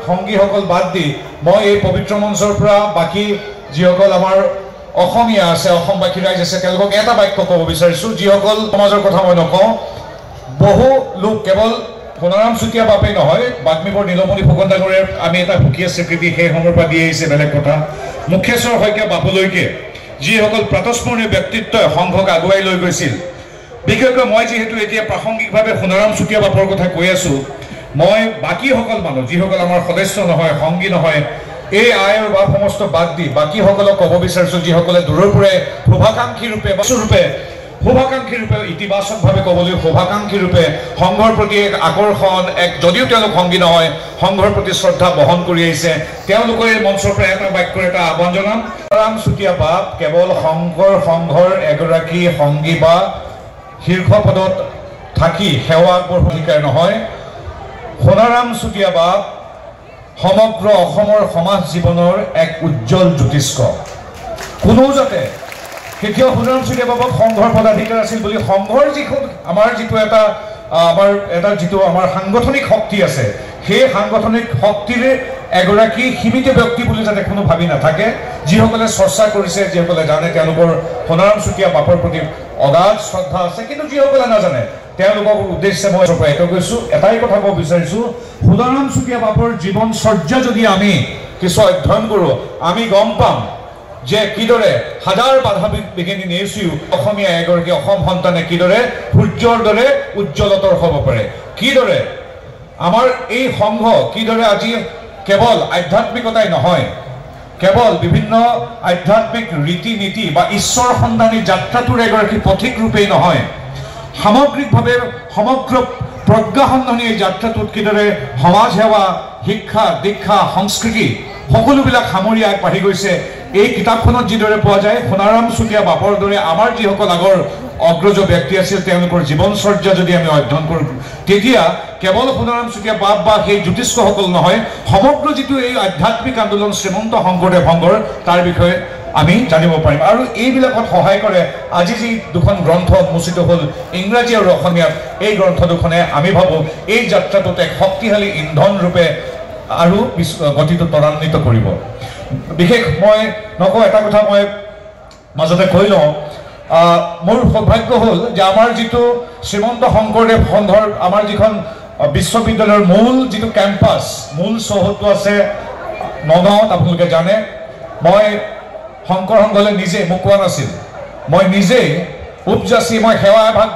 সংগীসকল বাদ দি মই এই পবিত্ৰ মঞ্চৰ পৰা বাকী যিসকল আমাৰ অসমীয়া আছে অসমবাসী ৰাইজ আছে তেওঁলোকক এটা বাক্য ক'ব বিচাৰিছোঁ যিসকল সমাজৰ কথা মই নকওঁ বহু লোক কেৱল সোণাৰাম চুতীয়া বাপেই নহয় বাগ্মীপুৰ নীলমণি ফুকন ডাঙৰীয়াৰ আমি এটা সুকীয়া স্বীকৃতি সেই সময়ৰ পৰা দি আহিছে বেলেগ কথা মুখেশ্বৰ শইকীয়া বাপুলৈকে যিসকল প্ৰাতঃস্মৰণীয় ব্যক্তিত্বই সংঘক আগুৱাই লৈ গৈছিল বিশেষকৈ মই যিহেতু এতিয়া প্ৰাসংগিকভাৱে সোণাৰাম চুতীয়া বাপৰ কথা কৈ আছোঁ মই বাকীসকল মানুহ যিসকল আমাৰ সদস্য নহয় সংগী নহয় এই আইৰ বা সমস্ত বাদ দি বাকীসকলক ক'ব বিচাৰিছোঁ যিসকলে দূৰৰ পৰাই শুভাকাংক্ষী ৰূপে ইতিবাচকভাৱে ক'বলৈ শুভাকাংক্ষী ৰূপে সংঘৰ প্ৰতি এক আকৰ্ষণ এক যদিও তেওঁলোক সংগী নহয় সংঘৰ প্ৰতি শ্ৰদ্ধা বহন কৰি আহিছে তেওঁলোকৰ এই মঞ্চৰ পৰা এটা বাক্যৰ এটা আহ্বান জনাম সোণাৰাম চুতীয়া বাপ কেৱল সংঘৰ এগৰাকী সংগী বা শীৰ্ষ পদত থাকি সেৱা আগবঢ়োৱাৰ অধিকাৰ নহয় সোণাৰাম চুতীয়া বাপ সমগ্ৰ অসমৰ সমাজ জীৱনৰ এক উজ্জ্বল জ্যোতিষ্ক কোনো যাতে কেতিয়াও সোণাৰাম চুতীয়া বাপক সংঘৰ পদাধিকাৰ আছিল বুলি সংঘৰ আমাৰ যিটো সাংগঠনিক শক্তি আছে সেই সাংগঠনিক শক্তিৰে এগৰাকী সীমিত ব্যক্তি বুলি যাতে কোনো ভাবি নাথাকে যিসকলে চৰ্চা কৰিছে যিসকলে জানে তেওঁলোকৰ সোণাৰাম চুতীয়া বাপৰ প্ৰতি অগাধ শ্ৰদ্ধা আছে কিন্তু যিসকলে নাজানে তেওঁলোকৰ উদ্দেশ্যে মই এইটো কৈছোঁ এটাই কথা ক'ব বিচাৰিছোঁ সোণাৰাম চুতীয়া বাপৰ জীৱনচৰ্যা যদি আমি কিছু অধ্যয়ন কৰোঁ আমি গম পাম যে কিদৰে হাজাৰ বাধা বিঘিনি নেওচিও অসমীয়া এগৰাকী অসম সন্তানে কিদৰে সূৰ্যৰ দৰে উজ্জ্বলতৰ হ'ব পাৰে কিদৰে আমাৰ এই সংঘ কিদৰে আজি কেৱল আধ্যাত্মিকতাই নহয় কেৱল বিভিন্ন আধ্যাত্মিক ৰীতি নীতি বা ঈশ্বৰ সন্ধানী যাত্ৰাটোৰ এগৰাকী পথিক ৰূপেই নহয় সামগ্ৰিকভাৱে সমগ্ৰ প্ৰজ্ঞা সন্ধানী এই যাত্ৰাটোত কিদৰে সমাজ সেৱা শিক্ষা দীক্ষা সংস্কৃতি সকলোবিলাক সামৰি আগবাঢ়ি গৈছে এই কিতাপখনত যিদৰে পোৱা যায় সোণাৰাম চুতীয়া বাপৰ দৰে আমাৰ যিসকল আগৰ অগ্ৰজ ব্যক্তি আছিল তেওঁলোকৰ জীৱনচৰ্যা যদি আমি অধ্যয়ন কৰোঁ তেতিয়া কেৱল সোণাৰাম চুতীয়া বাপ বা সেই জ্যোতিষ্কসকল নহয় সমগ্ৰ যিটো এই আধ্যাত্মিক আন্দোলন শ্ৰীমন্ত শংকৰদেৱ সংঘৰ তাৰ বিষয়ে আমি জানিব পাৰিম আৰু এইবিলাকত সহায় কৰে আজি যি দুখন গ্ৰন্থ উন্মোচিত হ'ল ইংৰাজী আৰু অসমীয়াত এই গ্ৰন্থ দুখনে আমি ভাবোঁ এই যাত্ৰাটোত এক শক্তিশালী ইন্ধন ৰূপে আৰু গতিটো ত্বৰান্বিত কৰিব বিশেষ মই নকওঁ এটা কথা মই মাজতে কৈ লওঁ মোৰ সৌভাগ্য হ'ল যে আমাৰ যিটো শ্ৰীমন্ত শংকৰদেৱ সংঘৰ আমাৰ যিখন বিশ্ববিদ্যালয়ৰ মূল যিটো কেম্পাছ মূল চৌহদটো আছে নগাঁৱত আপোনালোকে জানে মই শংকৰ সংঘলৈ নিজে মোক কোৱা নাছিল মই নিজেই উপজাচি মই সেৱা এভাগ